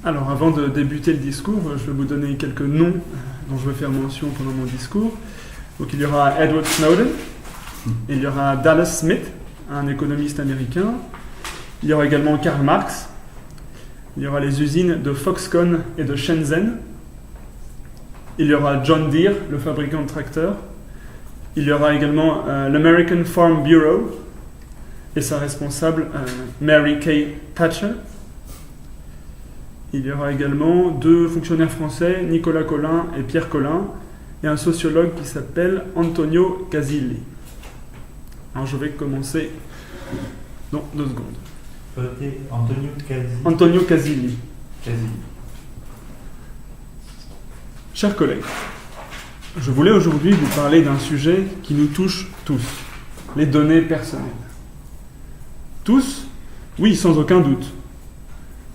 Alors, avant de débuter le discours, je vais vous donner quelques noms dont je vais faire mention pendant mon discours. Donc, il y aura Edward Snowden, il y aura Dallas Smith, un économiste américain, il y aura également Karl Marx, il y aura les usines de Foxconn et de Shenzhen, il y aura John Deere, le fabricant de tracteurs, il y aura également l'American Farm Bureau et sa responsable Mary Kay Thatcher. Il y aura également 2 fonctionnaires français, Nicolas Colin et Pierre Colin, et un sociologue qui s'appelle Antonio Casilli. Alors je vais commencer dans 2 secondes. Antonio Casilli. Chers collègues, je voulais aujourd'hui vous parler d'un sujet qui nous touche tous, les données personnelles. Tous? Oui, sans aucun doute.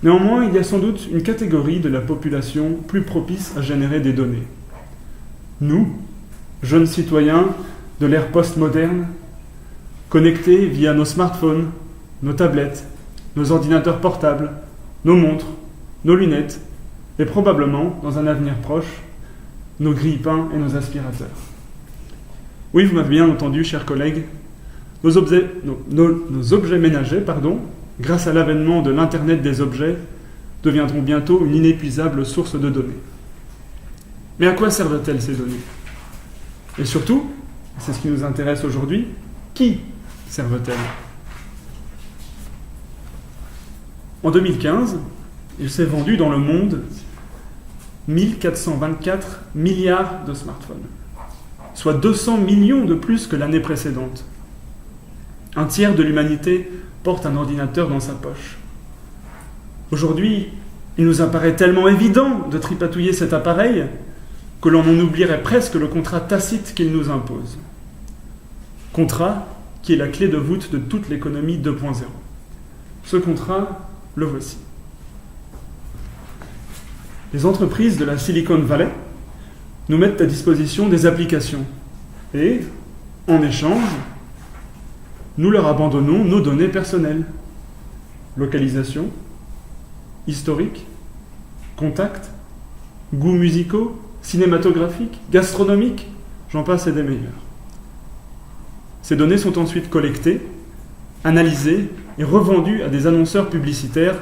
Néanmoins, il y a sans doute une catégorie de la population plus propice à générer des données. Nous, jeunes citoyens de l'ère postmoderne, connectés via nos smartphones, nos tablettes, nos ordinateurs portables, nos montres, nos lunettes, et probablement, dans un avenir proche, nos grille-pains et nos aspirateurs. Oui, vous m'avez bien entendu, chers collègues, nos objets ménagers, grâce à l'avènement de l'Internet des objets, deviendront bientôt une inépuisable source de données. Mais à quoi servent-elles ces données? Et surtout, c'est ce qui nous intéresse aujourd'hui, qui servent-elles? En 2015, il s'est vendu dans le monde 1424 milliards de smartphones, soit 200 millions de plus que l'année précédente. Un tiers de l'humanité porte un ordinateur dans sa poche. Aujourd'hui, il nous apparaît tellement évident de tripatouiller cet appareil que l'on en oublierait presque le contrat tacite qu'il nous impose. Contrat qui est la clé de voûte de toute l'économie 2.0. Ce contrat, le voici. Les entreprises de la Silicon Valley nous mettent à disposition des applications et, en échange, nous leur abandonnons nos données personnelles. Localisation, historique, contacts, goûts musicaux, cinématographiques, gastronomiques, j'en passe et des meilleurs. Ces données sont ensuite collectées, analysées et revendues à des annonceurs publicitaires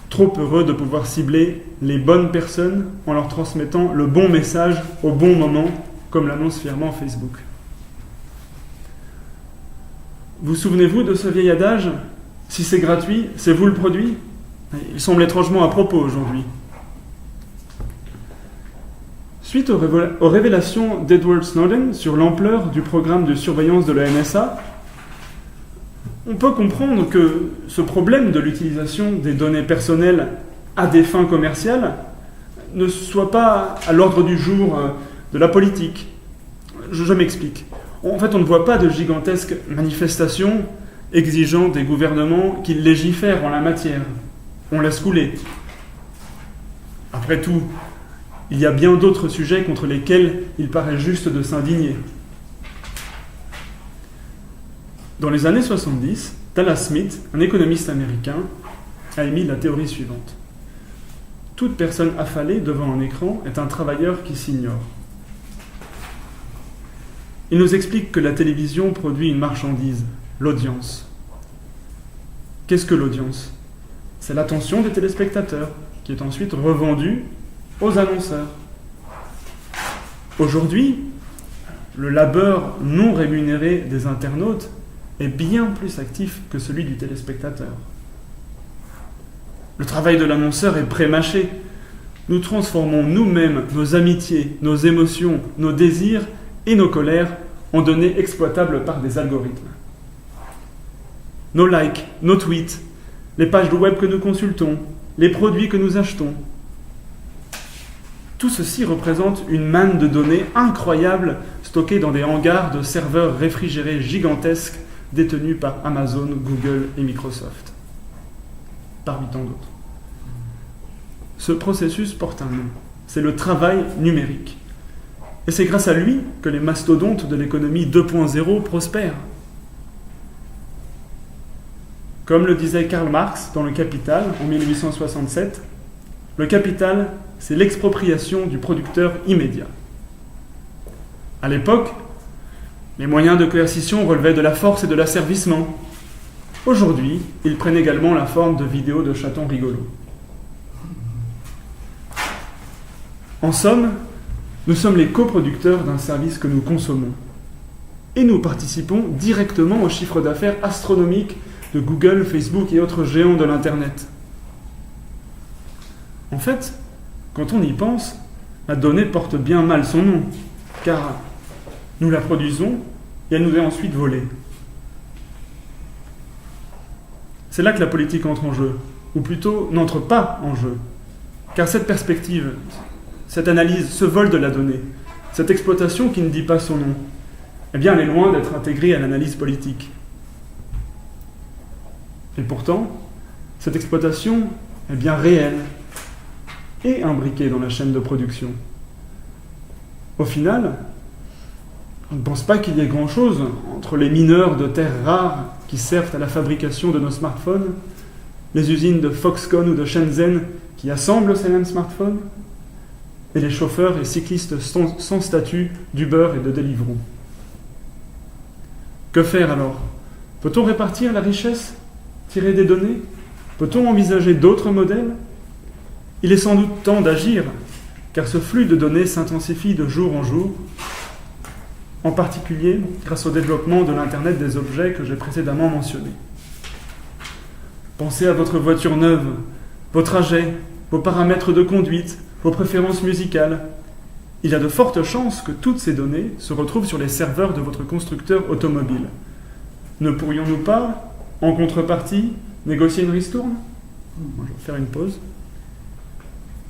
trop heureux de pouvoir cibler les bonnes personnes en leur transmettant le bon message au bon moment, comme l'annonce fièrement Facebook. Vous souvenez-vous de ce vieil adage « Si c'est gratuit, c'est vous le produit » Il semble étrangement à propos aujourd'hui. Suite aux révélations d'Edward Snowden sur l'ampleur du programme de surveillance de la NSA, on peut comprendre que ce problème de l'utilisation des données personnelles à des fins commerciales ne soit pas à l'ordre du jour de la politique. Je m'explique. En fait, on ne voit pas de gigantesques manifestations exigeant des gouvernements qui légifèrent en la matière. On laisse couler. Après tout, il y a bien d'autres sujets contre lesquels il paraît juste de s'indigner. Dans les années 70, Dallas Smith, un économiste américain, a émis la théorie suivante. Toute personne affalée devant un écran est un travailleur qui s'ignore. Il nous explique que la télévision produit une marchandise, l'audience. Qu'est-ce que l'audience? C'est l'attention des téléspectateurs, qui est ensuite revendue aux annonceurs. Aujourd'hui, le labeur non rémunéré des internautes est bien plus actif que celui du téléspectateur. Le travail de l'annonceur est pré-mâché. Nous transformons nous-mêmes nos amitiés, nos émotions, nos désirs et nos colères en données exploitables par des algorithmes. Nos likes, nos tweets, les pages de web que nous consultons, les produits que nous achetons. Tout ceci représente une manne de données incroyables stockées dans des hangars de serveurs réfrigérés gigantesques détenus par Amazon, Google et Microsoft, parmi tant d'autres. Ce processus porte un nom, c'est le travail numérique. Et c'est grâce à lui que les mastodontes de l'économie 2.0 prospèrent. Comme le disait Karl Marx dans Le Capital en 1867, Le capital, c'est l'expropriation du producteur immédiat. À l'époque, les moyens de coercition relevaient de la force et de l'asservissement. Aujourd'hui, ils prennent également la forme de vidéos de chatons rigolos. En somme, nous sommes les coproducteurs d'un service que nous consommons. Et nous participons directement au chiffre d'affaires astronomique de Google, Facebook et autres géants de l'Internet. En fait, quand on y pense, la donnée porte bien mal son nom, car nous la produisons et elle nous est ensuite volée. C'est là que la politique entre en jeu, ou plutôt n'entre pas en jeu, car cette perspective, cette analyse, ce vol de la donnée, cette exploitation qui ne dit pas son nom, eh bien, elle est loin d'être intégrée à l'analyse politique. Et pourtant, cette exploitation est bien réelle et imbriquée dans la chaîne de production. Au final, on ne pense pas qu'il y ait grand-chose entre les mineurs de terres rares qui servent à la fabrication de nos smartphones, les usines de Foxconn ou de Shenzhen qui assemblent ces mêmes smartphones, et les chauffeurs et cyclistes sans statut d'Uber et de Deliveroo. Que faire alors? Peut-on répartir la richesse tirée des données? Peut-on envisager d'autres modèles? Il est sans doute temps d'agir, car ce flux de données s'intensifie de jour en jour, en particulier grâce au développement de l'Internet des objets que j'ai précédemment mentionné. Pensez à votre voiture neuve, vos trajets, vos paramètres de conduite, vos préférences musicales. Il y a de fortes chances que toutes ces données se retrouvent sur les serveurs de votre constructeur automobile. Ne pourrions-nous pas, en contrepartie, négocier une ristourne? Je vais faire une pause.